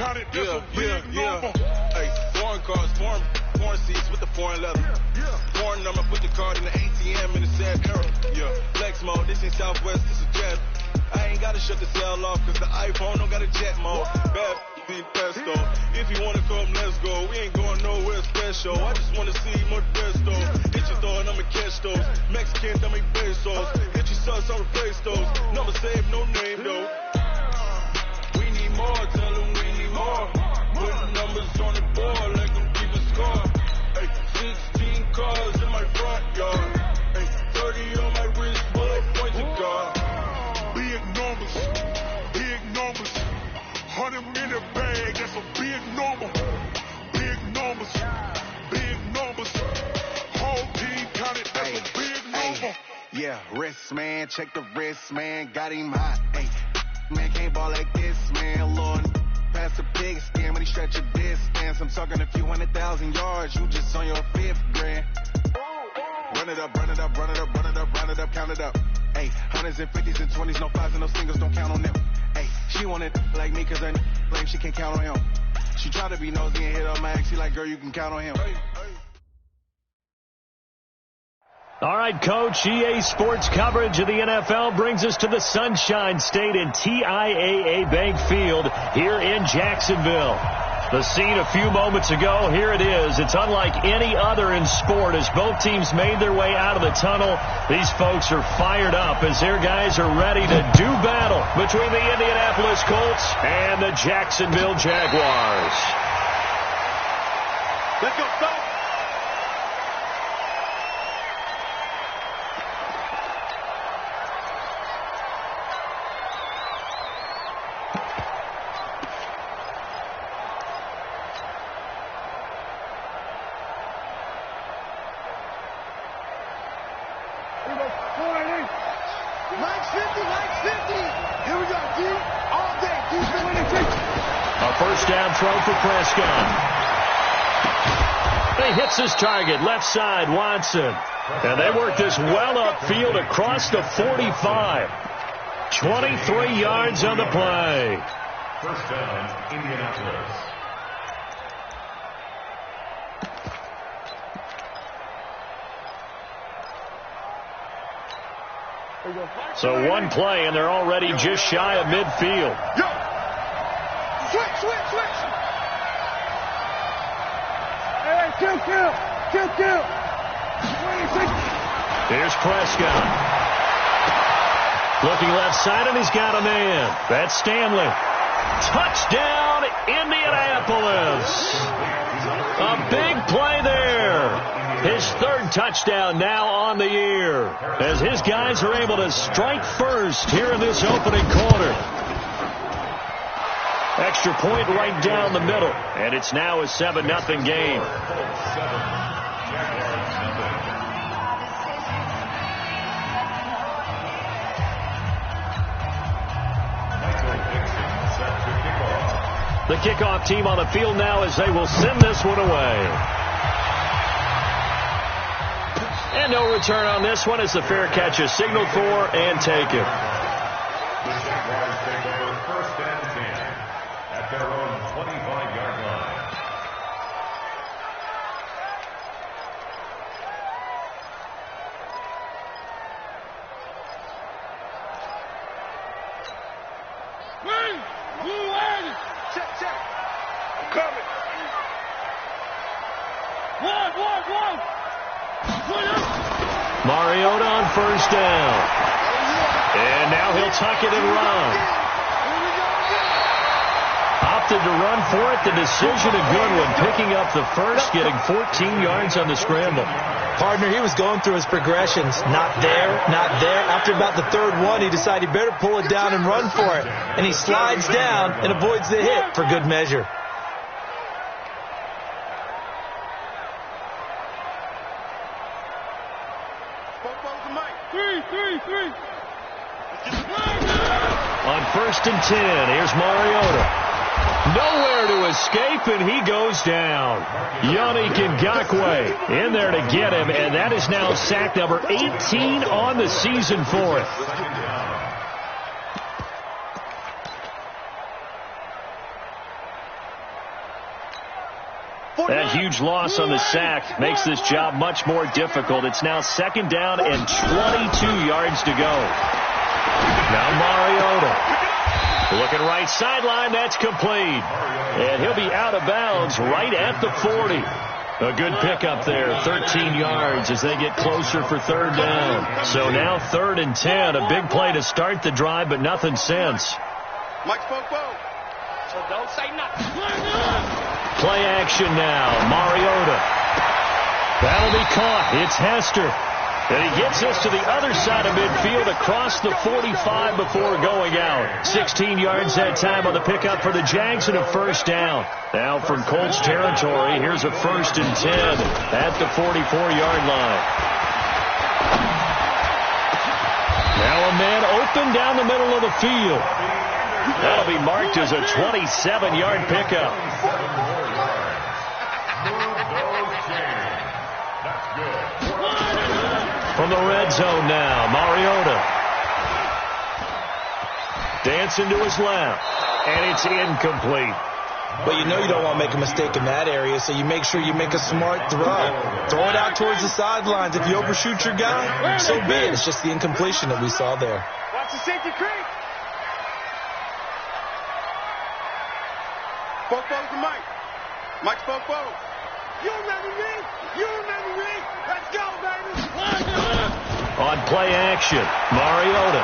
counted, that's a big number. Hey, foreign cars, foreign seats with the foreign leather. Foreign number, put the card in the ATM in the sad era. Flex mode, this ain't Southwest, this is jet. I ain't gotta shut the cell off, cause the iPhone don't got a jet mode. Bad be pesto. If you wanna come, let's go. We ain't going nowhere special. I just wanna see Modesto. Hit your throw and I'ma catch those. Mexicans, I make pesos. Hit your sus, I'll replace those. Never save no name though. We need more, tell them we need more. Putting numbers on the board, let them keep a score. Hey, 16 cars in my front yard. Hey, 30 on my wrist, bullet points of God. Big numbers, big numbers. 100-minute bag, that's a big number. Big numbers, big numbers. Whole team counted, that's a big number. Yeah, wrist man, check the wrist man, got him hot. Hey, man can't ball like this, man. Lord, pass the pig skin when he stretch a distance. I'm talking a few 100,000 yards, you just on your 5th grand. Run it up, run it up, run it up, run it up, run it up, count it up. Hey, 100s and 50s and 20s, no 5s and no singles, don't count on them. Hey, she wanted like me cause her blame, she can't count on him. She tried to be nosy and hit up my ex, she like, girl, you can count on him. All right, Coach, EA Sports coverage of the NFL brings us to the Sunshine State in TIAA Bank Field here in Jacksonville. The scene a few moments ago, here it is. It's unlike any other in sport as both teams made their way out of the tunnel. These folks are fired up as their guys are ready to do battle between the Indianapolis Colts and the Jacksonville Jaguars. Let's go, stop. First down throw for Prescott. He hits his target, left side, Watson. And they work this well upfield across the 45. 23 yards on the play. First down, Indianapolis. So one play, and they're already just shy of midfield. Switch. Hey, kill. Here's Prescott. Looking left side, and he's got a man. That's Stanley. Touchdown, Indianapolis. A big play there. His third touchdown now on the year as his guys are able to strike first here in this opening quarter. Extra point right down the middle, and it's now a 7-0 game. The kickoff team on the field now as they will send this one away. And no return on this one as the fair catch is signaled for and taken. Their own 25-yard line. Check. I'm coming. One. Mariota on first down. And now he'll tuck it and run. Opted to run for it. The decision a good one. Picking up the first, getting 14 yards on the scramble. Partner, he was going through his progressions. Not there. After about the third one, he decided he better pull it down and run for it. And he slides down and avoids the hit for good measure. Three. On first and 10, here's Mariota. Nowhere to escape, and he goes down. Yannick Ngakoue in there to get him, and that is now sack number 18 on the season for it. That huge loss on the sack makes this job much more difficult. It's now 2nd down and 22 yards to go. Now Mariota. Looking right sideline. That's complete. And he'll be out of bounds right at the 40. A good pickup there, 13 yards as they get closer for 3rd down. So now 3rd and 10, a big play to start the drive, but nothing since. Mike spoke well. So don't say nothing. Play action now, Mariota. That'll be caught. It's Hester. And he gets us to the other side of midfield across the 45 before going out. 16 yards that time on the pickup for the Jags and a 1st down. Now from Colts territory, here's a 1st and 10 at the 44-yard line. Now a man open down the middle of the field. That'll be marked as a 27-yard pickup. From the red zone now, Mariota. Dancing to his left, and it's incomplete. But you know you don't want to make a mistake in that area, so you make sure you make a smart throw. Throw it out towards the sidelines. If you overshoot your guy, so be it. It's just the incompletion that we saw there. Watch the safety creep. Spoke well to Mike. Mike spoke well. You remember me? You remember me? Let's go, baby. On play action, Mariota.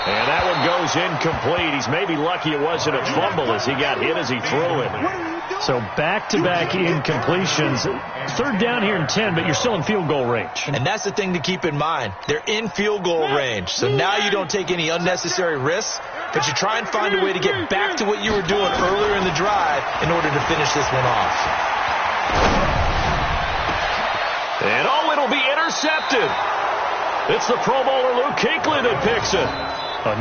And that one goes incomplete. He's maybe lucky it wasn't a fumble as he got hit as he threw it. So back-to-back incompletions. 3rd down here and 10, but you're still in field goal range. And that's the thing to keep in mind. They're in field goal range. So now you don't take any unnecessary risks, but you try and find a way to get back to what you were doing earlier in the drive in order to finish this one off. And it'll be intercepted. It's the Pro Bowler Luke Kuechly that picks it.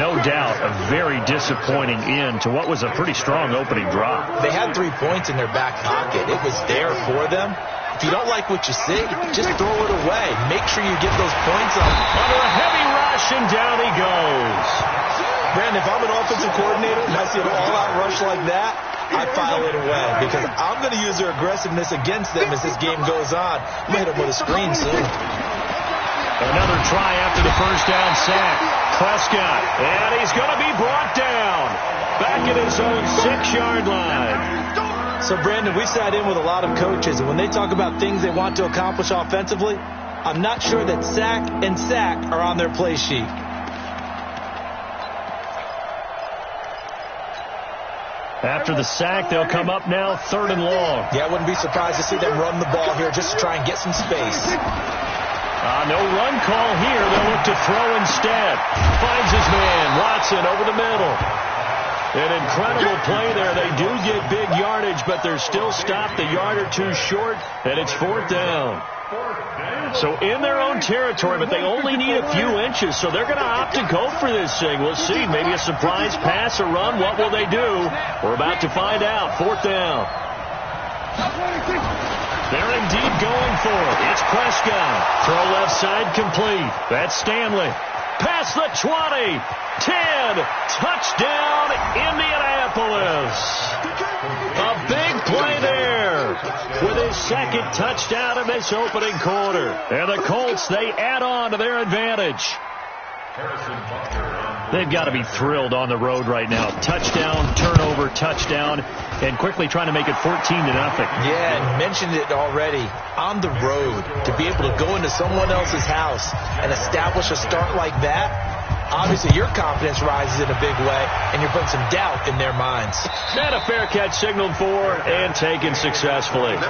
No doubt, a very disappointing end to what was a pretty strong opening drive. They had 3 points in their back pocket. It was there for them. If you don't like what you see, just throw it away. Make sure you get those points up. Under a heavy rush, and down he goes. Brandon, if I'm an offensive coordinator and I see an all-out rush like that, I file it away because I'm going to use their aggressiveness against them as this game goes on. I'm going to hit them with a screen soon. Another try after the 1st down sack. Prescott, and he's going to be brought down. Back at his own 6-yard line. So, Brandon, we sat in with a lot of coaches, and when they talk about things they want to accomplish offensively, I'm not sure that sack and sack are on their play sheet. After the sack, they'll come up now 3rd and long. Yeah, I wouldn't be surprised to see them run the ball here just to try and get some space. No run call here. They'll look to throw instead. Finds his man, Watson, over the middle. An incredible play there. They do get big yardage, but they're still stopped a yard or two short, and it's 4th down. So in their own territory, but they only need a few inches, so they're going to opt to go for this thing. We'll see. Maybe a surprise pass or run. What will they do? We're about to find out. 4th down. They're indeed going for it. It's Prescott. Throw left side complete. That's Stanley. Past the 20. 10. Touchdown, Indianapolis. A big play there with his 2nd touchdown in this opening quarter. And the Colts, they add on to their advantage. They've got to be thrilled on the road right now. Touchdown, turnover, touchdown, and quickly trying to make it 14-0. Yeah, and mentioned it already. On the road, to be able to go into someone else's house and establish a start like that, obviously your confidence rises in a big way, and you're putting some doubt in their minds. And a fair catch signaled for and taken successfully. The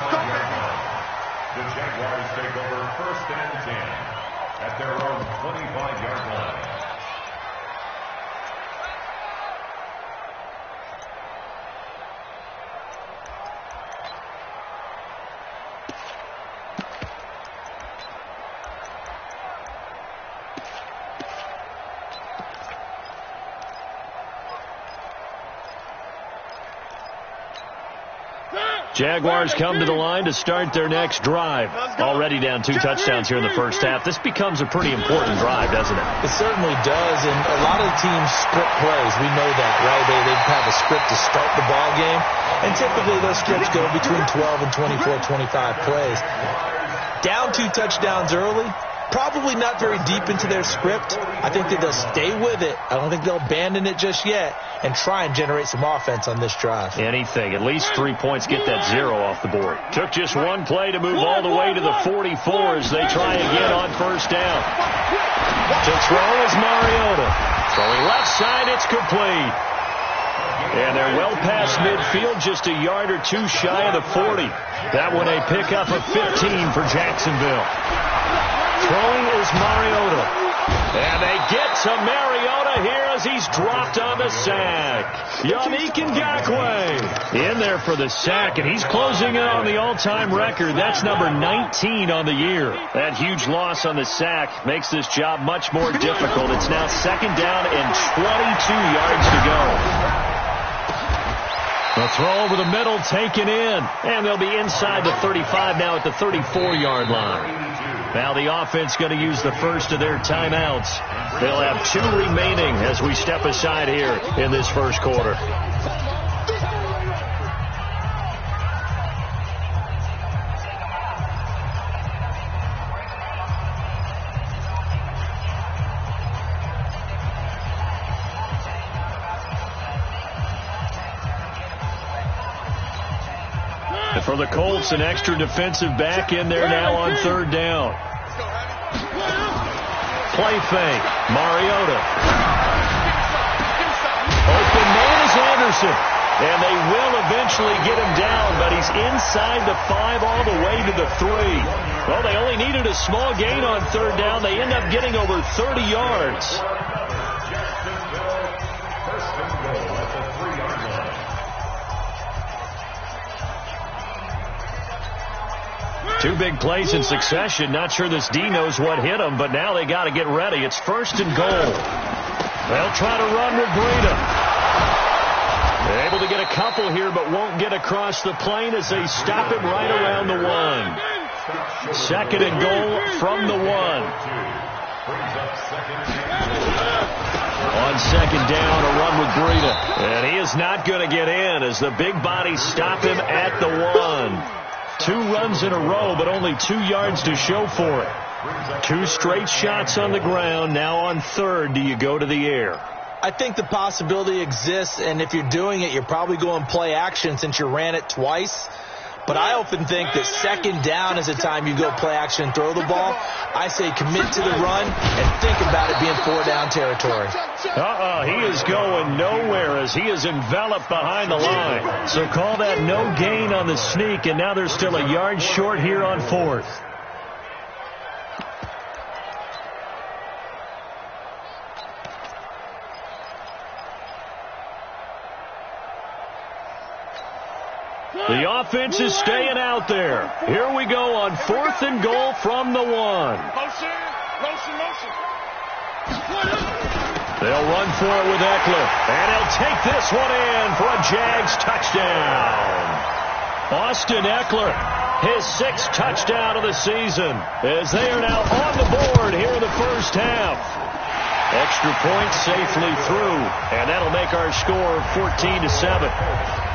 Jaguars take over 1st and 10 at their own 25-yard line. Jaguars come to the line to start their next drive. Already down 2 touchdowns here in the first half. This becomes a pretty important drive, doesn't it? It certainly does, and a lot of the teams script plays. We know that, right? They have a script to start the ball game, and typically those scripts go between 12 and 24, 25 plays. Down 2 touchdowns early, probably not very deep into their script. I think that they'll stay with it. I don't think they'll abandon it just yet and try and generate some offense on this drive. Anything. At least 3 points. Get that 0 off the board. Took just 1 play to move all the way to the 44 as they try again on first down. To throw is Mariota. Throwing left side, it's complete. And they're well past midfield, just a yard or 2 shy of the 40. That one a pickup of 15 for Jacksonville. Throwing is Mariota. And they get to Mariota here as he's dropped on the sack. Yannick Ngakoue in there for the sack, and he's closing in on the all-time record. That's number 19 on the year. That huge loss on the sack makes this job much more difficult. It's now 2nd down and 22 yards to go. The throw over the middle, taken in. And they'll be inside the 35 now at the 34-yard line. Now the offense going to use the first of their timeouts. They'll have 2 remaining as we step aside here in this first quarter. For the Colts, an extra defensive back in there now on 3rd down. Play fake. Mariota. Open man is Anderson. And they will eventually get him down, but he's inside the 5 all the way to the 3. Well, they only needed a small gain on 3rd down. They end up getting over 30 yards. Two big plays in succession. Not sure this D knows what hit him, but now they got to get ready. It's 1st and goal. They'll try to run with Breida. They're able to get a couple here, but won't get across the plane as they stop him right around the 1. 2nd and goal from the 1. On 2nd down, a run with Breida. And he is not going to get in as the big bodies stop him at the 1. 2 runs in a row, but only 2 yards to show for it. 2 straight shots on the ground. Now on 3rd, do you go to the air? I think the possibility exists, and if you're doing it, you're probably going play action since you ran it twice. But I often think that 2nd down is the time you go play action and throw the ball. I say commit to the run and think about it being 4-down territory. He is going nowhere as he is enveloped behind the line. So call that no gain on the sneak, and now they're still a yard short here on 4th. The offense is staying out there. Here we go on 4th and goal from the 1. Motion. They'll run for it with Eckler. And he'll take this one in for a Jags touchdown. Austin Eckler, his 6th touchdown of the season, as they are now on the board here in the first half. Extra point safely through, and that'll make our score 14-7.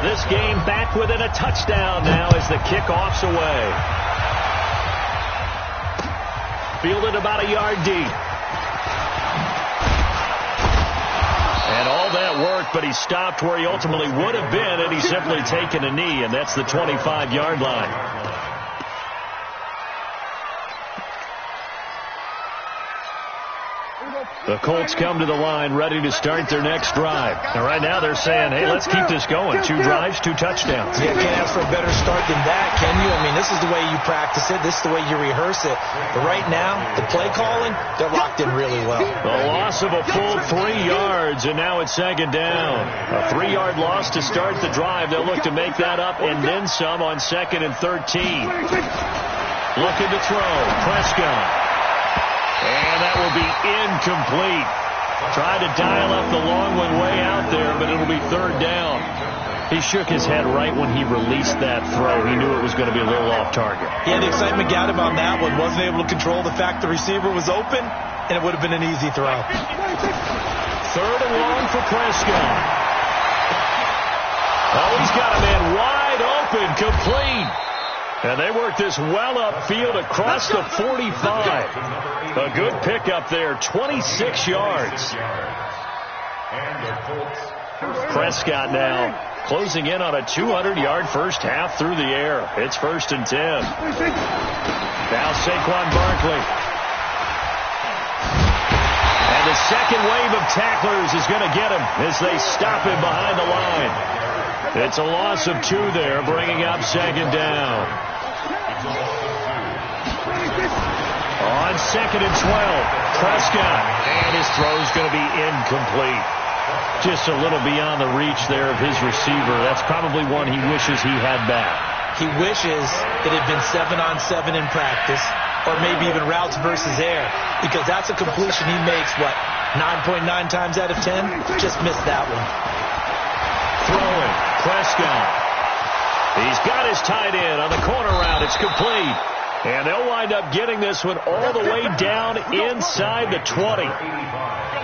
This game back within a touchdown now as the kickoff's away. Fielded about a yard deep. And all that work, but he stopped where he ultimately would have been had he simply taken a knee, and that's the 25-yard line. The Colts come to the line ready to start their next drive. And right now they're saying, hey, let's keep this going. 2 drives, 2 touchdowns. Yeah, can't ask for a better start than that, can you? I mean, this is the way you practice it. This is the way you rehearse it. But right now, the play calling, they're locked in really well. The loss of a full 3 yards, and now it's 2nd down. A 3-yard loss to start the drive. They'll look to make that up and then some on 2nd and 13. Looking to throw. Prescott. And that will be incomplete. Tried to dial up the long one way out there, but it'll be 3rd down. He shook his head right when he released that throw. He knew it was going to be a little off target. Yeah, the excitement got him on that one. Wasn't able to control the fact the receiver was open, and it would have been an easy throw. 3rd and long for Prescott. Oh, he's got a man wide open, complete. And they work this well upfield across the 45. A good pickup there, 26 yards. Prescott now closing in on a 200-yard first half through the air. It's 1st and 10. Now Saquon Barkley. And the second wave of tacklers is going to get him as they stop him behind the line. It's a loss of 2 there, bringing up 2nd down. On 2nd and 12, Prescott. And his throw's going to be incomplete. Just a little beyond the reach there of his receiver. That's probably one he wishes he had back. He wishes it had been 7-on-7 in practice, or maybe even routes versus air, because that's a completion he makes, 9.9 times out of 10? Just missed that one. Throwing, Prescott. He's got his tight end on the corner route. It's complete. And they'll wind up getting this one all the way down inside the 20.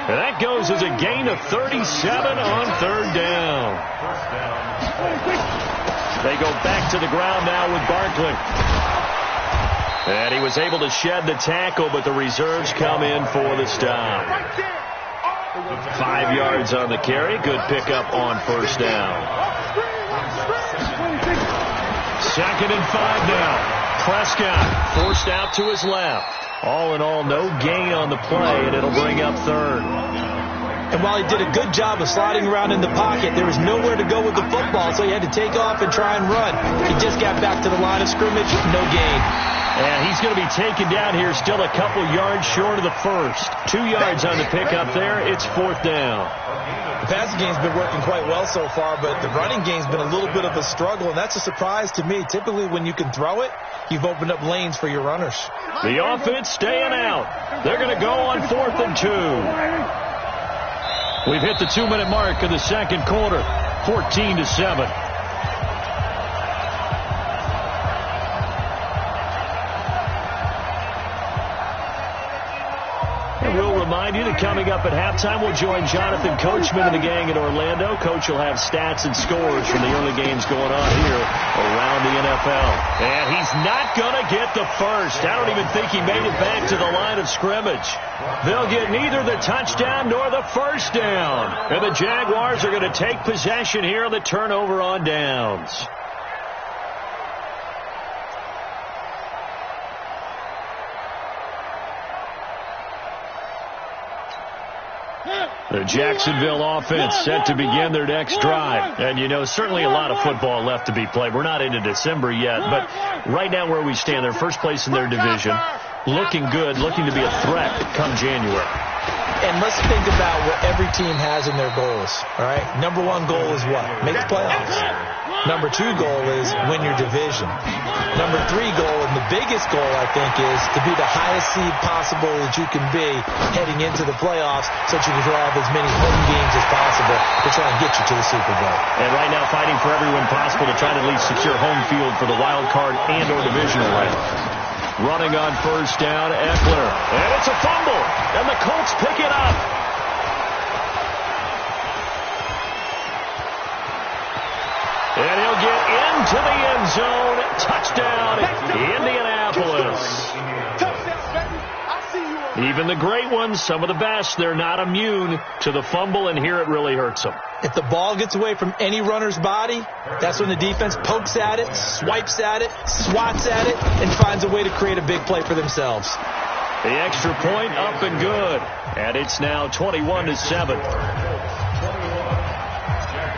And that goes as a gain of 37 on 3rd down. They go back to the ground now with Barkley. And he was able to shed the tackle, but the reserves come in for the stop. 5 yards on the carry. Good pickup on 1st down. 2nd and 5 now. Prescott forced out to his left. All in all, no gain on the play, and it'll bring up 3rd. And while he did a good job of sliding around in the pocket, there was nowhere to go with the football, so he had to take off and try and run. He just got back to the line of scrimmage, no gain. And he's going to be taken down here, still a couple yards short of the first. 2 yards on the pickup there. It's 4th down. The passing game's been working quite well so far, but the running game's been a little bit of a struggle, and that's a surprise to me. Typically, when you can throw it, you've opened up lanes for your runners. The offense staying out. They're going to go on 4th and 2. We've hit the 2-minute mark of the 2nd quarter. 14-7. And we'll remind you that coming up at halftime, we'll join Jonathan Coachman and the gang in Orlando. Coach will have stats and scores from the early games going on here around the NFL. And he's not going to get the first. I don't even think he made it back to the line of scrimmage. They'll get neither the touchdown nor the first down. And the Jaguars are going to take possession here on the turnover on downs. The Jacksonville offense set to begin their next drive. And, you know, certainly a lot of football left to be played. We're not into December yet, but right now where we stand, they're first place in their division. Looking good, looking to be a threat come January. And let's think about what every team has in their goals, all right? Number 1 goal is what? Make the playoffs. Number 2 goal is win your division. Number 3 goal, and the biggest goal, I think, is to be the highest seed possible that you can be heading into the playoffs so that you can drive as many home games as possible to try and get you to the Super Bowl. And right now fighting for every win possible to try to at least secure home field for the wild card and or divisional round. Running on 1st down, Eckler. And it's a fumble. And the Colts pick it up. And he'll get into the end zone. Touchdown, Indianapolis. Even the great ones, some of the best, they're not immune to the fumble, and here it really hurts them. If the ball gets away from any runner's body, that's when the defense pokes at it, swipes at it, swats at it, and finds a way to create a big play for themselves. The extra point up and good. And it's now 21-7.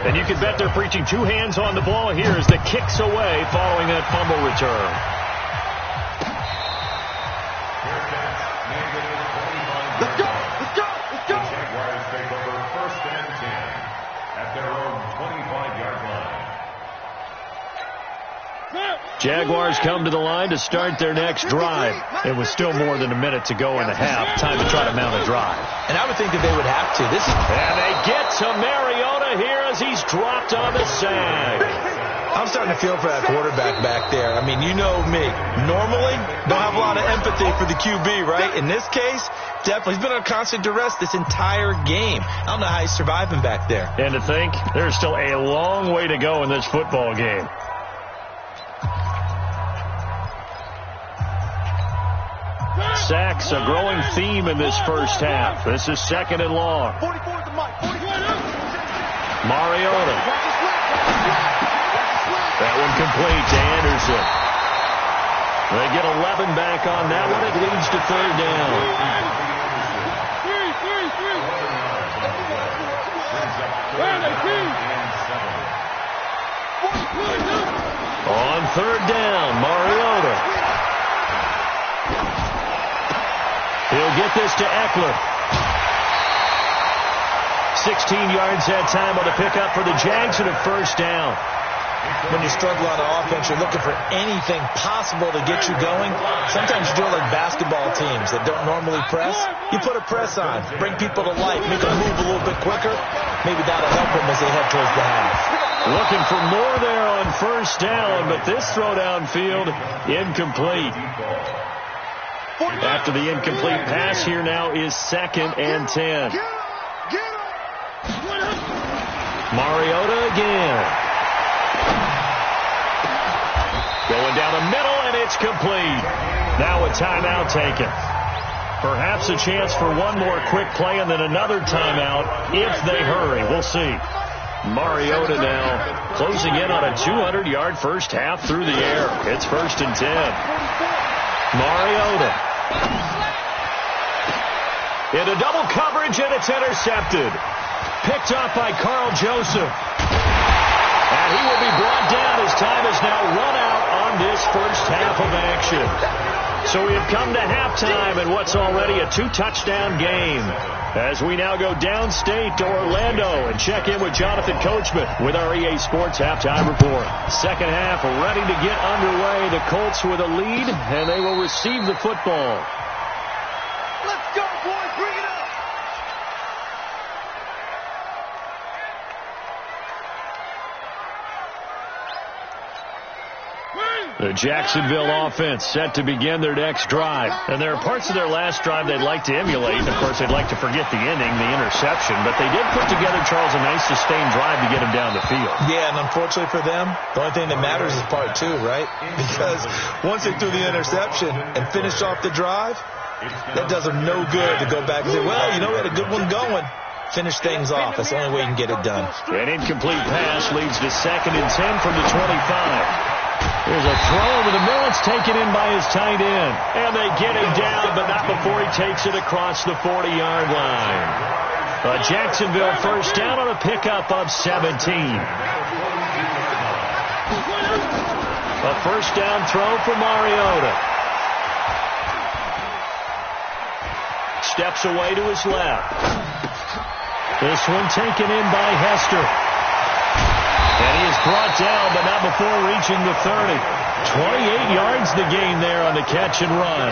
And you can bet they're preaching 2 hands on the ball here as the kick's away following that fumble return. Let's go! Let's go! Let's go! Jaguars take over 1st and 10 at their own 25-yard line. Jaguars come to the line to start their next drive. It was still more than a minute to go in the half. Time to try to mount a drive. And I would think that they would have to. And they get to Mariota here as he's dropped on the sag. I'm starting to feel for that quarterback back there. I mean, you know me. Normally, don't have a lot of empathy for the QB, right? In this case, definitely. He's been on constant duress this entire game. I don't know how he's surviving back there. And to think, there's still a long way to go in this football game. Sacks, a growing theme in this first half. This is second and long. Mariota. That one complete to Anderson. They get 11 back on that one. It leads to third down. On third down, Mariota. He'll get this to Eckler. 16 yards that time on the pickup for the Jags and a first down. When you struggle on offense, you're looking for anything possible to get you going. Sometimes you do it like basketball teams that don't normally press. You put a press on, bring people to life, make them move a little bit quicker. Maybe that'll help them as they head towards the half. Looking for more there on first down, but this throw downfield, incomplete. After the incomplete pass, here now is second and 10. Mariota again. Going down the middle, and it's complete. Now a timeout taken. Perhaps a chance for one more quick play and then another timeout if they hurry. We'll see. Mariota now closing in on a 200-yard first half through the air. It's first and 10. Mariota. Into double coverage, and it's intercepted. Picked off by Carl Joseph. And he will be brought down as time is now run out on this first half of action. So we have come to halftime in what's already a 2-touchdown game. As we now go downstate to Orlando and check in with Jonathan Coachman with our EA Sports Halftime Report. Second half ready to get underway. The Colts with a lead, and they will receive the football. Let's go, boys. Bring it up. The Jacksonville offense set to begin their next drive. And there are parts of their last drive they'd like to emulate. And, of course, they'd like to forget the ending, the interception. But they did put together, Charles, a nice sustained drive to get him down the field. Yeah, and unfortunately for them, the only thing that matters is part two, right? Because once they threw the interception and finished off the drive, that does them no good to go back and say, well, you know, we had a good one going. Finish things off. That's the only way you can get it done. An incomplete pass leads to second and 10 from the 25. There's a throw over the middle. It's taken in by his tight end. And they get him down, but not before he takes it across the 40-yard line. A Jacksonville first down on a pickup of 17. A first down throw for Mariota. Steps away to his left. This one taken in by Hester. And he is brought down, but not before reaching the 30. 28 yards the gain there on the catch and run.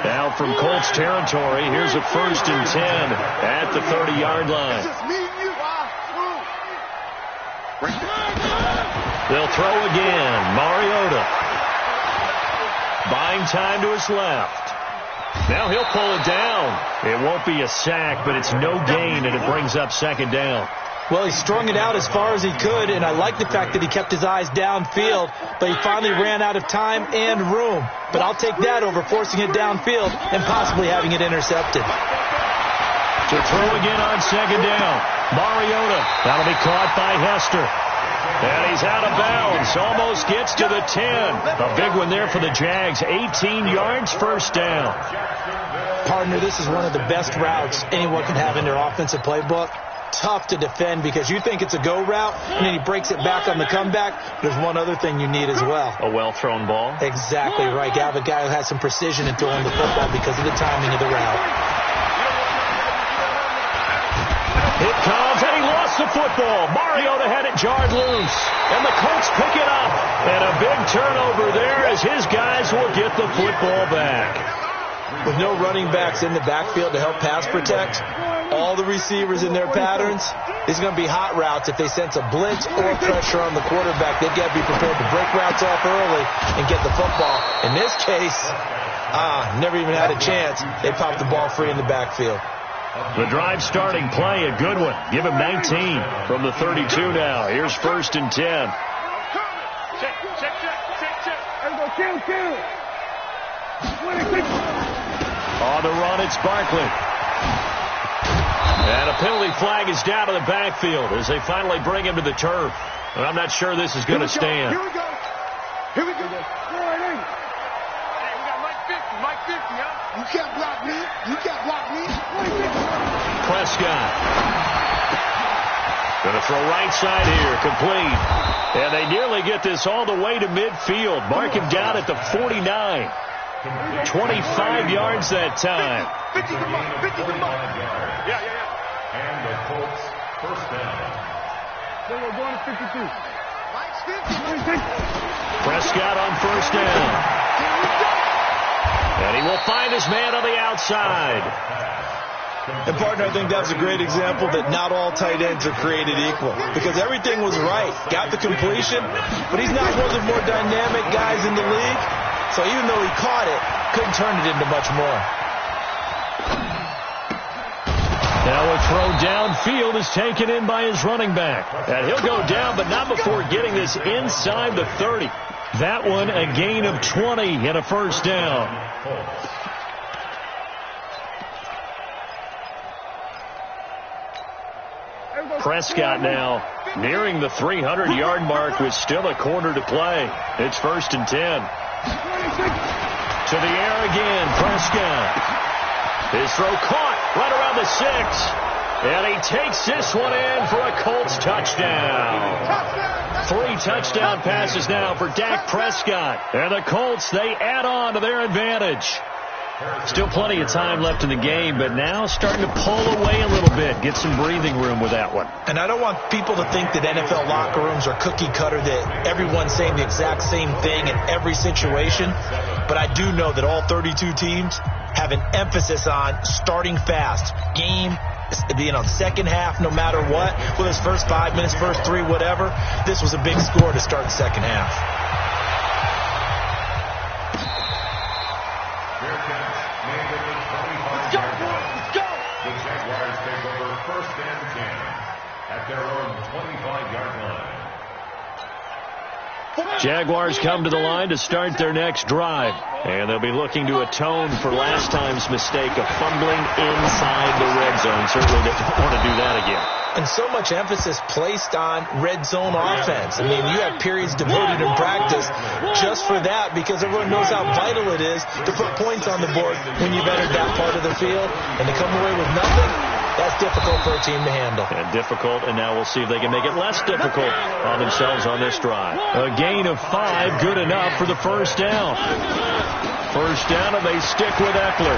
Now from Colts territory, here's a first and 10 at the 30-yard line. They'll throw again. Mariota. Buying time to his left. Now he'll pull it down. It won't be a sack, but it's no gain, and it brings up second down. Well, he strung it out as far as he could, and I like the fact that he kept his eyes downfield, but he finally ran out of time and room. But I'll take that over forcing it downfield and possibly having it intercepted. To throw again on second down. Mariota. That'll be caught by Hester. And he's out of bounds. Almost gets to the 10. A big one there for the Jags. 18 yards, first down. Partner, this is one of the best routes anyone can have in their offensive playbook. Tough to defend because you think it's a go route, and then he breaks it back on the comeback. There's one other thing you need as well. A well-thrown ball. Exactly right. You have a guy who has some precision in throwing the football because of the timing of the route. It comes, and he lost lost the football. Mariota had it jarred loose. And the Colts pick it up. And a big turnover there as his guys will get the football back. With no running backs in the backfield to help pass protect, all the receivers in their patterns, it's going to be hot routes. If they sense a blitz or pressure on the quarterback, they've got to be prepared to break routes off early and get the football. In this case, never even had a chance. They popped the ball free in the backfield. The drive starting play, a good one. Give him 19 from the 32 now. Here's 1st and 10. Check. Kill. On the run, it's Barkley. And a penalty flag is down to the backfield as they finally bring him to the turf. But I'm not sure this is going to stand. Here we go. Hey, we got Mike 50, huh? You can't block me. Prescott. Going to throw right side here, complete. And they nearly get this all the way to midfield. Mark him down at the 49. 25 yards that time. 50 the mark. Yeah. And the Colts first down. They were going to 52. Mike's 50. Prescott on 1st down. And he will find his man on the outside. And, partner, I think that's a great example that not all tight ends are created equal. Because everything was right. Got the completion, but he's not one of the more dynamic guys in the league. So even though he caught it, couldn't turn it into much more. Now a throw downfield is taken in by his running back. And he'll go down, but not before getting this inside the 30. That one a gain of 20 and a 1st down. Prescott now nearing the 300-yard mark with still a quarter to play. It's 1st and 10. To the air again, Prescott. His throw caught right around the 6. And he takes this one in for a Colts touchdown. 3 touchdown passes now for Dak Prescott. And the Colts, they add on to their advantage. Still plenty of time left in the game, but now starting to pull away a little bit. Get some breathing room with that one. And I don't want people to think that NFL locker rooms are cookie cutter, that everyone's saying the exact same thing in every situation. But I do know that all 32 teams have an emphasis on starting fast. Game, second half, no matter what. Whether it's first 5 minutes, first 3, whatever. This was a big score to start the second half. The Jaguars take over 1st and 10 at their own 25-yard line. Jaguars come to the line to start their next drive. And they'll be looking to atone for last time's mistake of fumbling inside the red zone. Certainly they don't want to do that again. And so much emphasis placed on red zone offense. I mean, you have periods devoted in practice just for that, because everyone knows how vital it is to put points on the board when you've entered that part of the field. And to come away with nothing, that's difficult for a team to handle. And difficult, and now we'll see if they can make it less difficult on themselves on this drive. A gain of 5, good enough for the 1st down. 1st down, and they stick with Eckler.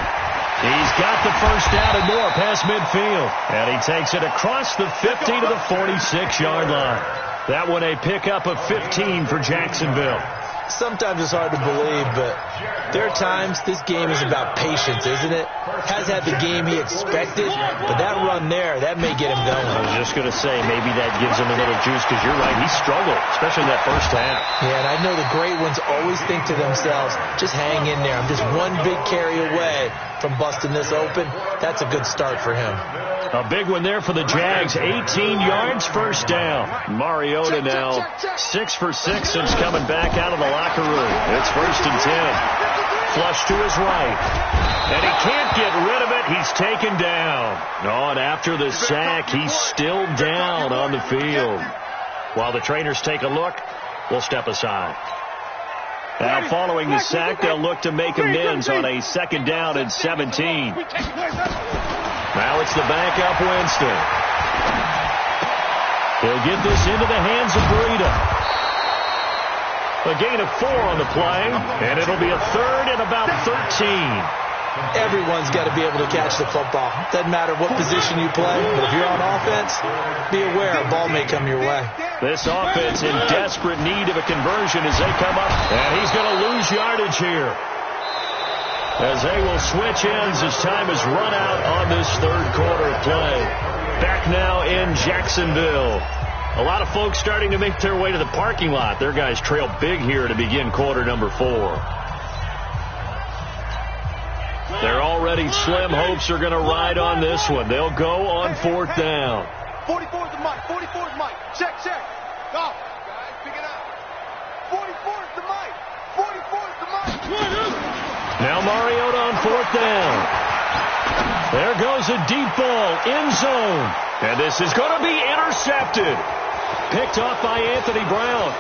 He's got the 1st down and more past midfield. And he takes it across the 50 to the 46-yard line. That one a pickup of 15 for Jacksonville. Sometimes it's hard to believe, but there are times this game is about patience, isn't it? Has had the game he expected, but that run there, that may get him going. I was just going to say, maybe that gives him a little juice, because you're right, he struggled, especially in that 1st half. Yeah, and I know the great ones always think to themselves, just hang in there. I'm just one big carry away from busting this open. That's a good start for him. A big one there for the Jags. 18 yards, 1st down. Mariota now 6 for 6 since coming back out of the locker room. It's 1st and 10. Flush to his right. And he can't get rid of it. He's taken down. Oh, and after the sack, he's still down on the field. While the trainers take a look, we'll step aside. Now, following the sack, they'll look to make amends on a 2nd down and 17. Now it's the backup Winston. He'll get this into the hands of Breida. A gain of 4 on the play, and it'll be a 3rd and about 13. Everyone's got to be able to catch the football. Doesn't matter what position you play, but if you're on offense, be aware a ball may come your way. This offense in desperate need of a conversion as they come up. And he's going to lose yardage here, as they will switch ends as time has run out on this third quarter of play. Back now in Jacksonville. A lot of folks starting to make their way to the parking lot. Their guys trail big here to begin quarter number 4. Their already slim hopes are going to ride on this one. They'll go on 4th down. 44's the mic. 44's mic. Check. Go. Guys, pick it up. 44's the mic. 44's the mic. Now Mariota on 4th down. There goes a deep ball, end zone. And this is going to be intercepted. Picked off by Anthony Brown.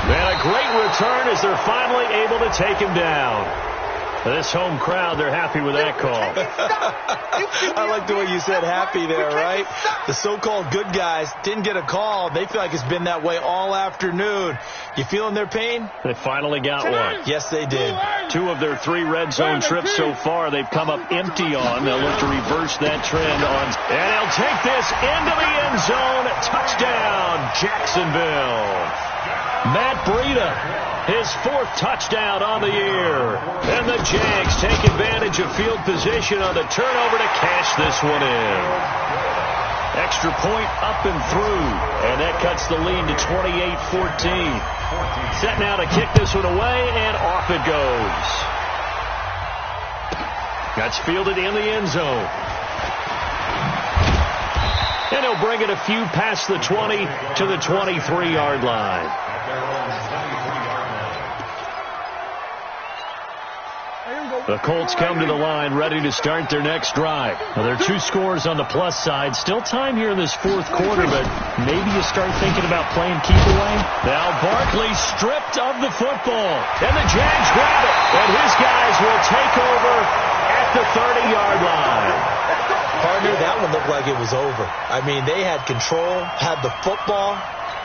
And a great return as they're finally able to take him down. This home crowd, they're happy with that call. I like the way you said happy there, right? The so-called good guys didn't get a call. They feel like it's been that way all afternoon. You feeling their pain? They finally got one. Yes, they did. 2 of their 3 red zone trips so far, they've come up empty on. They'll look to reverse that trend on. And they'll take this into the end zone. Touchdown, Jacksonville. Matt Breida, his 4th touchdown on the year. And the Jags take advantage of field position on the turnover to cash this one in. Extra point up and through. And that cuts the lead to 28-14. Set now to kick this one away, and off it goes. That's fielded in the end zone. And he'll bring it a few past the 20 to the 23-yard line. The Colts come to the line ready to start their next drive. Now, there are 2 scores on the plus side. Still time here in this 4th quarter, but maybe you start thinking about playing keep away. Now Barkley stripped of the football, and the Jags grab it, and his guys will take over at the 30-yard line. Partner, that one looked like it was over. I mean, they had control, had the football,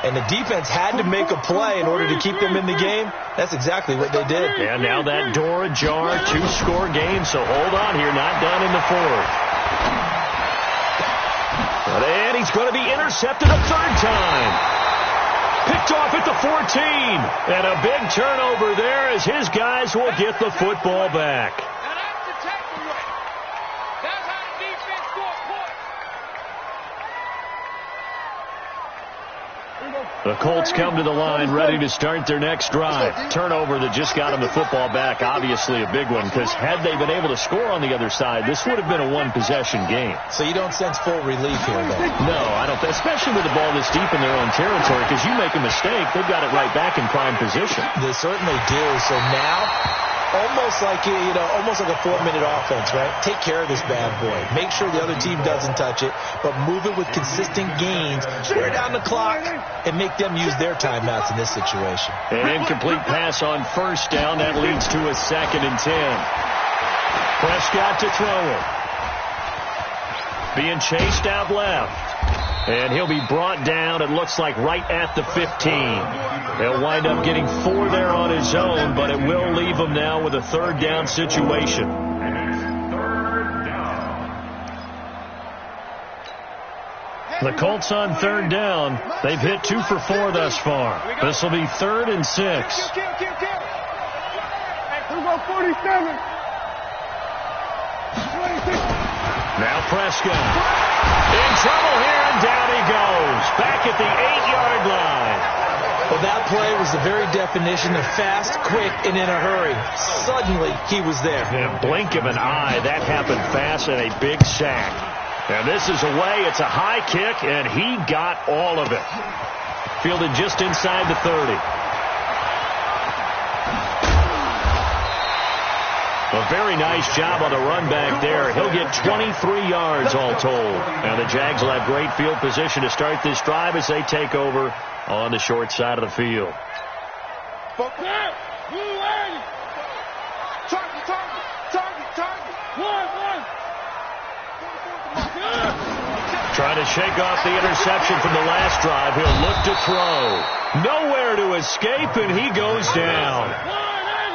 and the defense had to make a play in order to keep them in the game. That's exactly what they did. And now that door ajar, 2-score game, so hold on here, not done in the 4th. And he's going to be intercepted a 3rd time. Picked off at the 14. And a big turnover there as his guys will get the football back. The Colts come to the line ready to start their next drive. Turnover that just got them the football back, obviously a big one, because had they been able to score on the other side, this would have been a 1-possession game. So you don't sense full relief here, though? No, I don't, especially with the ball this deep in their own territory, because you make a mistake, they've got it right back in prime position. They certainly do. So now, almost like a 4-minute offense, right? Take care of this bad boy. Make sure the other team doesn't touch it, but move it with consistent gains. Wear down the clock and make them use their timeouts in this situation. An incomplete pass on 1st down. That leads to a 2nd and 10. Prescott to throw it. Being chased out left. And he'll be brought down, it looks like, right at the 15. They'll wind up getting 4 there on his own, but it will leave him now with a 3rd down situation. The Colts on 3rd down. They've hit 2 for 4 thus far. This will be 3rd and 6. We'll go 47. Now Prescott. In trouble here, and down he goes. Back at the 8-yard line. Well, that play was the very definition of fast, quick, and in a hurry. Suddenly, he was there. In a blink of an eye, that happened fast, and a big sack. And this is away. It's a high kick, and he got all of it. Fielded just inside the 30. A very nice job on the run back there. He'll get 23 yards all told. Now the Jags will have great field position to start this drive as they take over on the short side of the field. Trying to shake off the interception from the last drive. He'll look to throw. Nowhere to escape, and he goes down.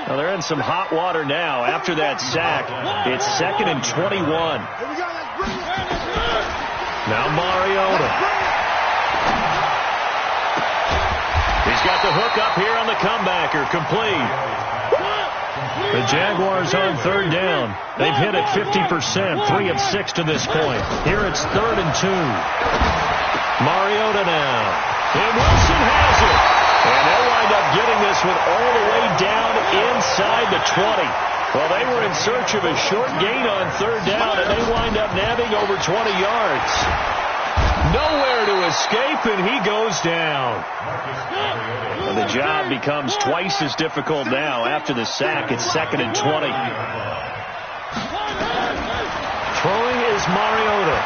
Well, they're in some hot water now. After that sack, it's 2nd and 21. Now Mariota. He's got the hook up here on the comebacker. Complete. The Jaguars on 3rd down. They've hit it 50%, 3 of 6 to this point. Here it's 3rd and 2. Mariota now. And Wilson has it. And they'll wind up getting this one all the way down inside the 20. Well, they were in search of a short gain on 3rd down, and they wind up nabbing over 20 yards. Nowhere to escape, and he goes down. And the job becomes twice as difficult now. After the sack, it's 2nd and 20. Throwing is Mariota.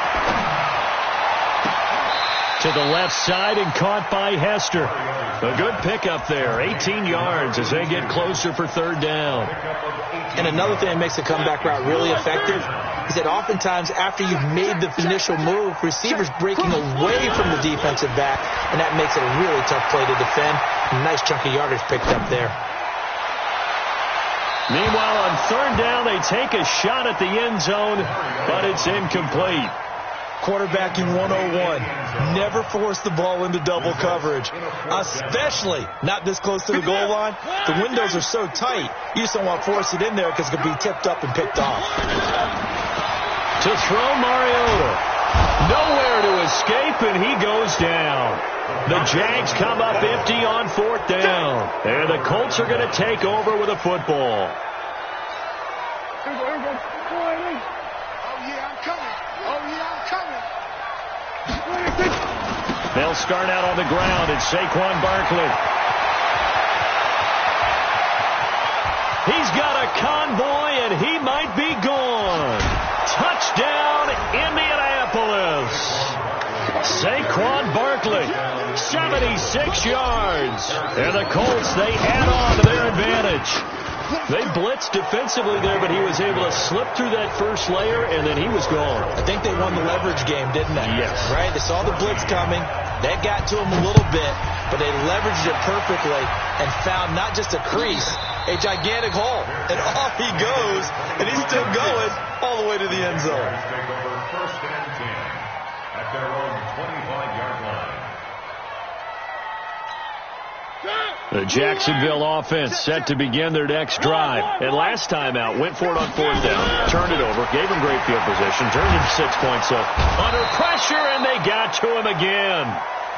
To the left side and caught by Hester. A good pickup there. 18 yards as they get closer for 3rd down. And another thing that makes the comeback route really effective is that oftentimes after you've made the initial move, receivers breaking away from the defensive back, and that makes it a really tough play to defend. A nice chunk of yardage picked up there. Meanwhile, on 3rd down, they take a shot at the end zone, but it's incomplete. Quarterbacking 101. Never force the ball into double coverage, especially not this close to the goal line. The windows are so tight, you just don't want to force it in there because it could be tipped up and picked off. To throw Mariota. Nowhere to escape, and he goes down. The Jags come up empty on 4th down. And the Colts are going to take over with a football. They'll start out on the ground. It's Saquon Barkley. He's got a convoy, and he might be gone. Touchdown, Indianapolis. Saquon Barkley, 76 yards. And the Colts, they add on to their advantage. They blitzed defensively there, but he was able to slip through that first layer, and then he was gone. I think they won the leverage game, didn't they? Yes. Right? They saw the blitz coming. That got to him a little bit, but they leveraged it perfectly and found not just a crease, a gigantic hole. And off he goes, and he's still going all the way to the end zone. Take over 1st and 10 at their own 25-yard line. The Jacksonville offense set to begin their next drive. And last time out, went for it on 4th down, turned it over, gave him great field position, turned it 6 points. So under pressure, and they got to him again.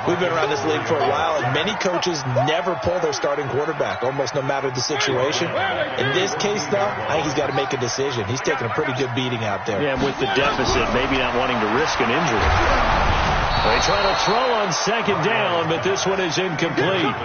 We've been around this league for a while, and many coaches never pull their starting quarterback, almost no matter the situation. In this case, though, I think he's got to make a decision. He's taking a pretty good beating out there. Yeah, and with the deficit, maybe not wanting to risk an injury. They try to throw on 2nd down, but this one is incomplete.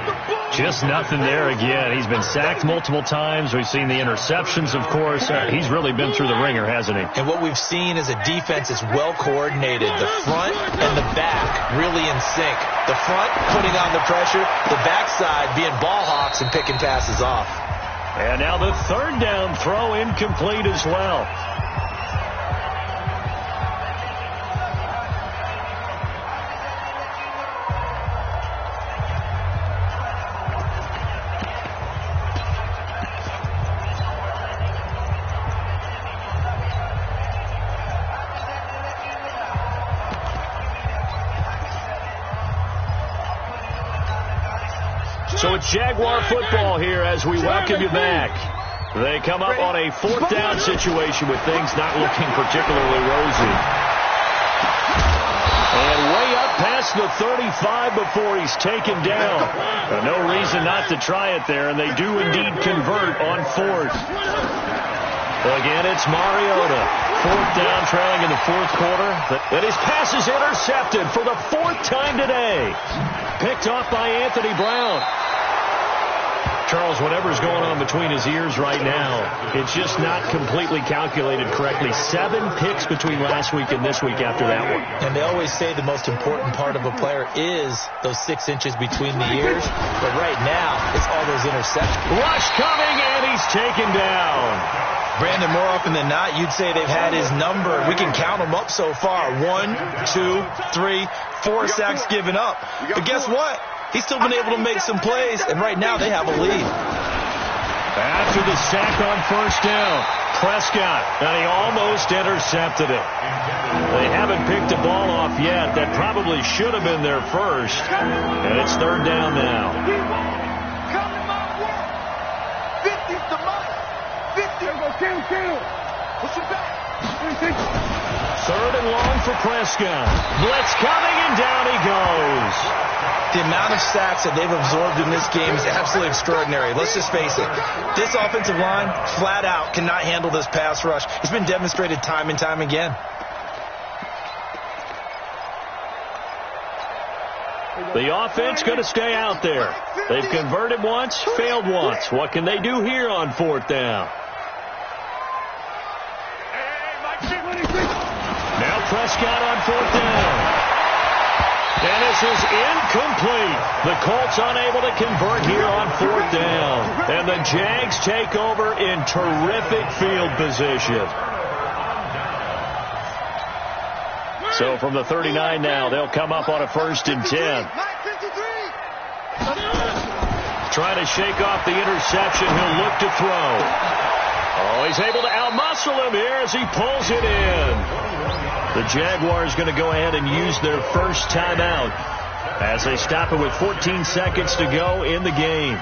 Just nothing there again. He's been sacked multiple times. We've seen the interceptions, of course. He's really been through the ringer, hasn't he? And what we've seen is a defense that's well coordinated. The front and the back really in sync. The front putting on the pressure, the backside being ball hawks and picking passes off. And now the 3rd down throw incomplete as well. So it's Jaguar football here as we welcome you back. They come up on a 4th down situation with things not looking particularly rosy. And way up past the 35 before he's taken down. No reason not to try it there, and they do indeed convert on 4th. Again, it's Mariota. 4th down, trailing in the 4th quarter. And his pass is intercepted for the 4th time today. Picked off by Anthony Brown. Charles, whatever's going on between his ears right now, it's just not completely calculated correctly. 7 picks between last week and this week after that one. And they always say the most important part of a player is those 6 inches between the ears. But right now, it's all those interceptions. Rush coming, and he's taken down. Brandon, more often than not, you'd say they've had his number. We can count them up so far. 1, 2, 3, 4 sacks given up. But guess what? He's still been able to make some plays, and right now they have a lead. After the sack on first down, Prescott, and he almost intercepted it. They haven't picked the ball off yet. That probably should have been their first. And it's third down now. Come to my world. 50's the mark. 50. Push it back. Third and long for Prescott. Blitz coming, and down he goes. The amount of sacks that they've absorbed in this game is absolutely extraordinary. Let's just face it. This offensive line, flat out, cannot handle this pass rush. It's been demonstrated time and time again. The offense going to stay out there. They've converted once, failed once. What can they do here on fourth down? Now Prescott on fourth down. And this is incomplete. The Colts unable to convert here on fourth down. And the Jags take over in terrific field position. So from the 39 now, they'll come up on a 1st and 10. Trying to shake off the interception. He'll look to throw. Oh, he's able to outmuscle him here as he pulls it in. The Jaguars going to go ahead and use their first timeout as they stop it with 14 seconds to go in the game.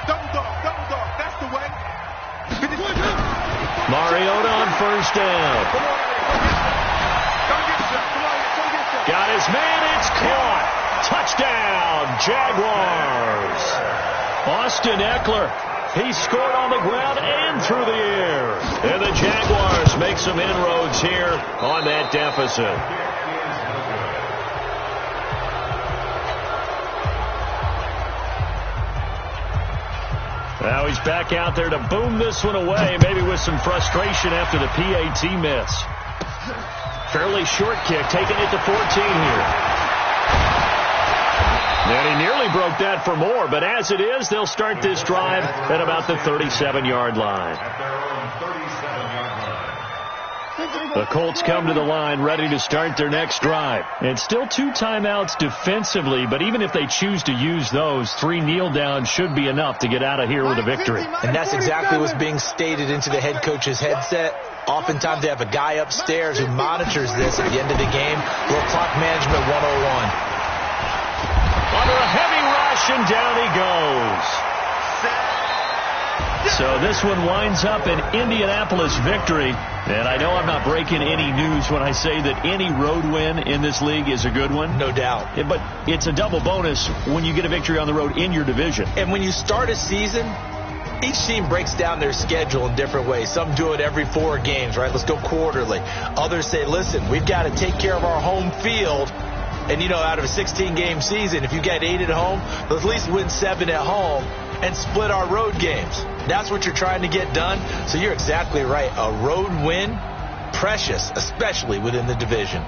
Double dog, that's the way. Mariota on first down. Got his man, it's caught. Touchdown, Jaguars. Austin Eckler, he scored on the ground and through the air. And the Jaguars make some inroads here on that deficit. Now he's back out there to boom this one away, maybe with some frustration after the PAT miss. Fairly short kick, taking it to 14 here. And he nearly broke that for more, but as it is, they'll start this drive at about the 37-yard line. The Colts come to the line ready to start their next drive. And still 2 timeouts defensively, but even if they choose to use those, 3 kneel downs should be enough to get out of here with a victory. And that's exactly what's being stated into the head coach's headset. Oftentimes they have a guy upstairs who monitors this at the end of the game. Little clock management 101. Under a heavy rush, and down he goes. So this one winds up an Indianapolis victory. And I know I'm not breaking any news when I say that any road win in this league is a good one. No doubt. But it's a double bonus when you get a victory on the road in your division. And when you start a season, each team breaks down their schedule in different ways. Some do it every 4 games, right? Let's go quarterly. Others say, listen, we've got to take care of our home field. And, you know, out of a 16-game season, if you get 8 at home, let's at least win 7 at home and split our road games. That's what you're trying to get done. So you're exactly right. A road win, precious, especially within the division.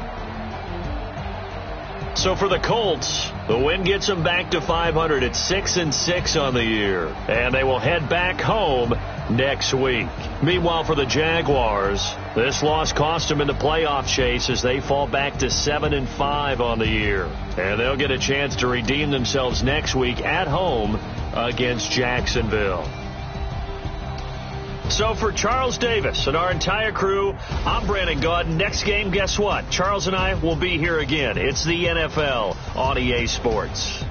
So for the Colts, the win gets them back to 500 at 6-6 on the year. And they will head back home next week. Meanwhile, for the Jaguars, this loss cost them in the playoff chase as they fall back to 7-5 on the year. And they'll get a chance to redeem themselves next week at home against Jacksonville. So for Charles Davis and our entire crew, I'm Brandon Gaudin. Next game, guess what? Charles and I will be here again. It's the NFL on EA Sports.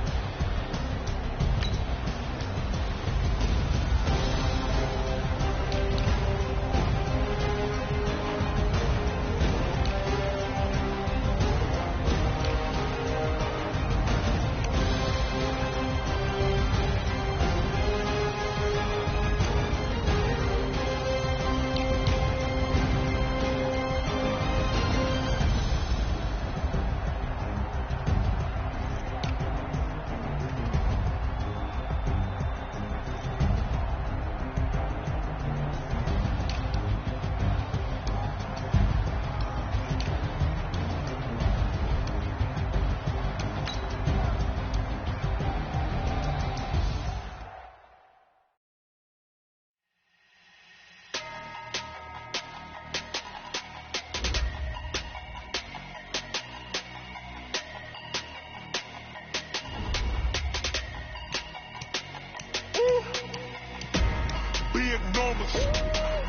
numbers,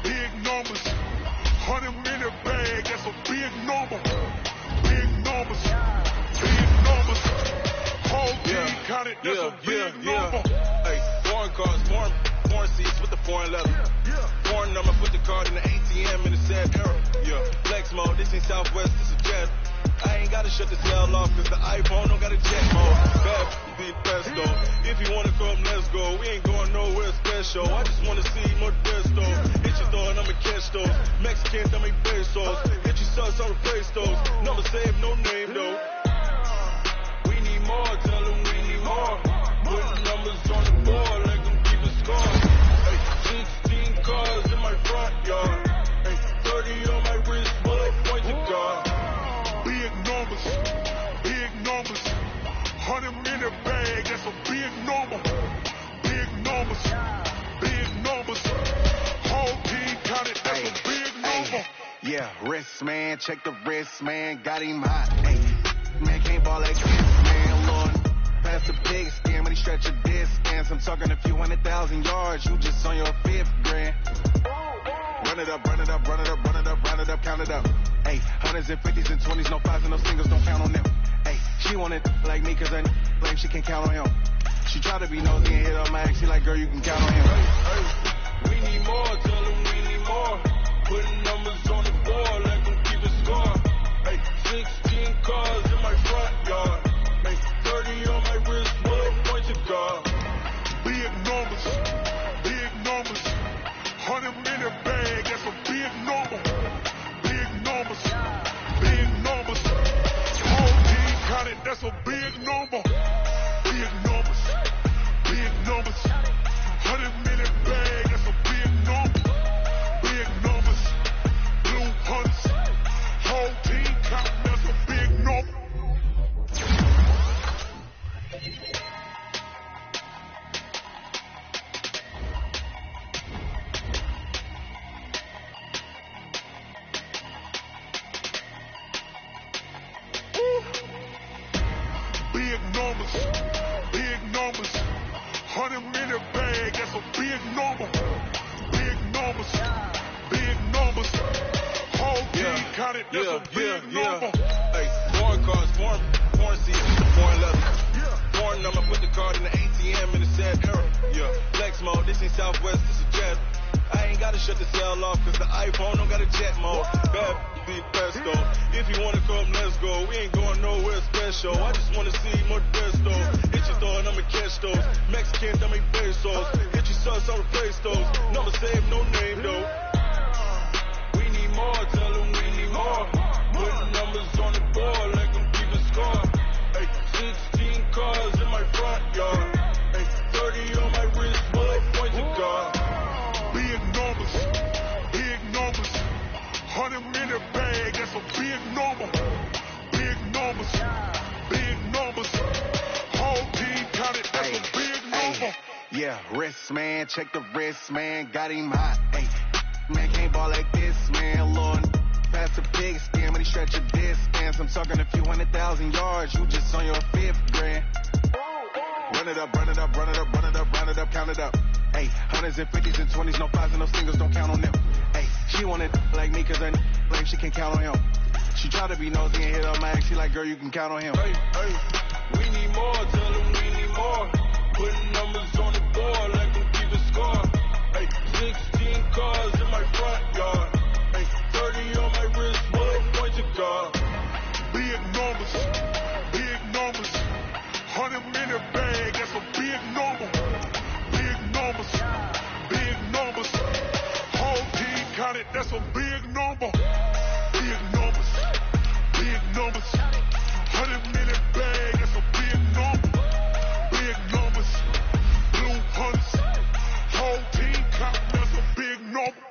big numbers. 100-minute bag, that's a big number. Big numbers, big numbers. Whole team counted, that's a big number. Hey, foreign cars, foreign seats with the foreign leather. Foreign number, put the card in the ATM in the sad era. Yeah, flex mode, this ain't Southwest, this is Jet. I ain't gotta shut the cell off, cause the iPhone don't got a jet mode. Bad be pesto. If you wanna come, let's go. We ain't going nowhere special. I just wanna see more desto. Hit your door and I'ma catch those. Mexicans, I make pesos. Hit your sus, I'll replace those. Number save, no name though. We need more, tell them we need more. Putting numbers on the board, like them keep a score. Hey, 16 cars in my front yard. Hey, 30 on my wrist, bullet point to God. Big numbers, big numbers. 100-minute bag, that's a big number. Big numbers, big numbers. Whole team counted, that's a big number. Yeah, wrist man, check the wrist man, got him hot. Ay, man can't ball like this, man, Lord. Pass the big scam, when he stretch a distance. I'm talking a few 100,000 yards, you just on your 5th grand. Run it up, run it up, run it up, run it up, run it up, count it up. Hey, hundreds and 50s and 20s, no 5s and no singles, don't count on them. Hey, she want it like me, cause I like she can count on him. She try to be nosy and hit on my ex, she like, girl, you can count on him. Hey, we need more, tell them we need more. Putting numbers on the board, like them keep a score. Hey, 16 cars in my front yard. Hey, 30 on my wrist, bullet point to God. Big numbers, big numbers. 100-minute bag, that's a big number. Big numbers, big numbers. Whole team counted, that's a big number. Big numbers, big numbers. 100-minute bag, that's a big number. Big numbers, blue hunts. Whole team counted, that's a big number. Big numbers, big numbers. 100-minute bag, that's a big number. Big numbers, big numbers. Whole team counted, that's a big number. Hey, foreign cars, foreign seats with the foreign leather. Foreign number, put the card in the ATM in the sad era. Yeah, flex mode, this ain't Southwest, this is Jet. I ain't gotta shut the cell off, cause the iPhone don't got a jet mode. Bad be pesto. If you wanna come, let's go. We ain't going nowhere special. I just wanna see more desto. Hit your door and I'ma catch those. Mexicans, I make pesos. Hit your sus, I'll replace those. Number save, no name though. We need more, tell them we need more. Putting numbers on the board, like them keep a score. Hey, 16 cars in my front yard. Hey, 30 on my wrist, bullet point to God. Big numbers, big numbers. 100-minute bag, that's a big number. Big numbers, big numbers. Whole team counted, that's a big number. Yeah, wrist man, check the wrist man, got him hot. Ay, man can't ball like this, man, Lord. Pass the big scam, when he stretch a distance. I'm talking a few 100,000 yards, you just on your 5th grand. Run it up, run it up, run it up, run it up, run it up, count it up. Hey, hundreds and 50s and 20s, no 5s and no singles, don't count on them. Hey, she want it like me, cause I like she can count on him. She try to be nosy and hit on my ex, she like, girl, you can count on him. Hey, we need more, tell them we need more. Putting numbers on the board, like them keep a score. Hey, 16 cars in my front yard. Hey, 30 on my wrist, bullet point to God. Big numbers, big numbers. 100-minute bag, that's a big number. Big numbers, big numbers. Whole team counted, that's a big number. Big numbers, big numbers. 100-minute bag, that's a big number. Big numbers, blue hunts. Whole team counted, that's a big number.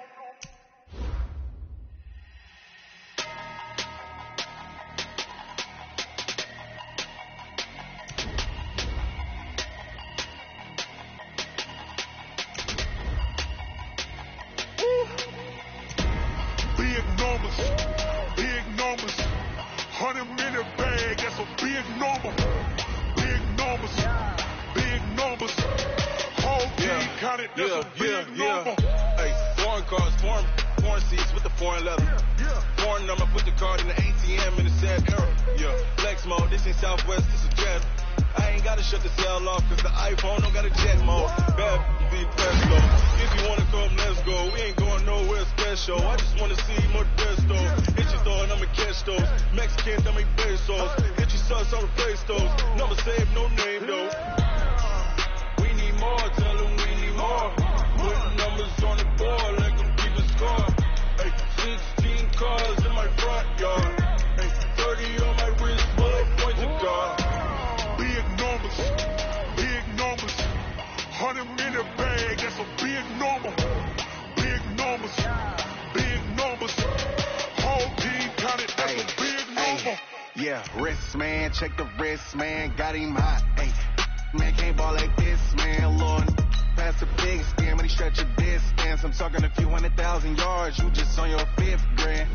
Big numbers, big numbers. 100-minute bag, that's a big number. Big numbers, big numbers. Whole team counted, that's a big number. Hey, Foreign cars, foreign seats with the foreign leather. Foreign number, put the card in the ATM in the sad era. Yeah, flex mode, this ain't Southwest, this is jet. I ain't gotta shut the cell off, cause the iPhone don't got a jet mode. Bad be pesto. If you wanna come, let's go. We ain't going nowhere special. I just wanna see Modesto. Hit your door and I'ma catch those. Mexicans, I make pesos. Hit your sus, I'll replace those. Never save no name though. We need more, tell them we need more. Putting numbers on the board like I'm keeping score. Hey, 16 cars in my front yard. Hey, 30 on my wrist, bullet points of God. Big numbers, 100 in the bag, that's a big number. Big numbers, whole team counted, that's a big number. Yeah, wrist man, check the wrist man, got him hot. Ay, man can't ball like this, man. Lord, pass the big skin when he stretch a distance. I'm talking a few 100,000 yards, you just on your 5th grand.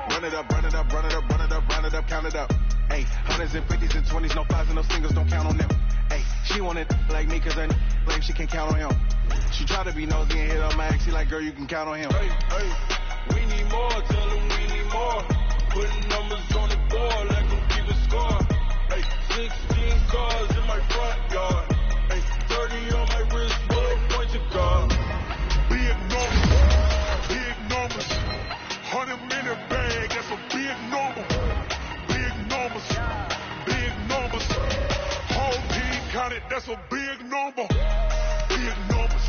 Run it up, run it up, run it up, run it up, run it up, count it up. Ay, 100s and 50s and 20s, no 5s and no singles, don't count on them. Ay, she wanted like me cause her blame, she can't count on him. She try to be nosy and hit up my ex, he like, girl, you can count on him. Hey, we need more, tell them we need more. Putting numbers on the board like I'm keeping score. Hey, 16 cars in my front yard. Hey, 30 on my wrist, bullet points of God. Big numbers, 100 in the bag, that's a big number. Big numbers, whole team counted, that's a big number. Big numbers.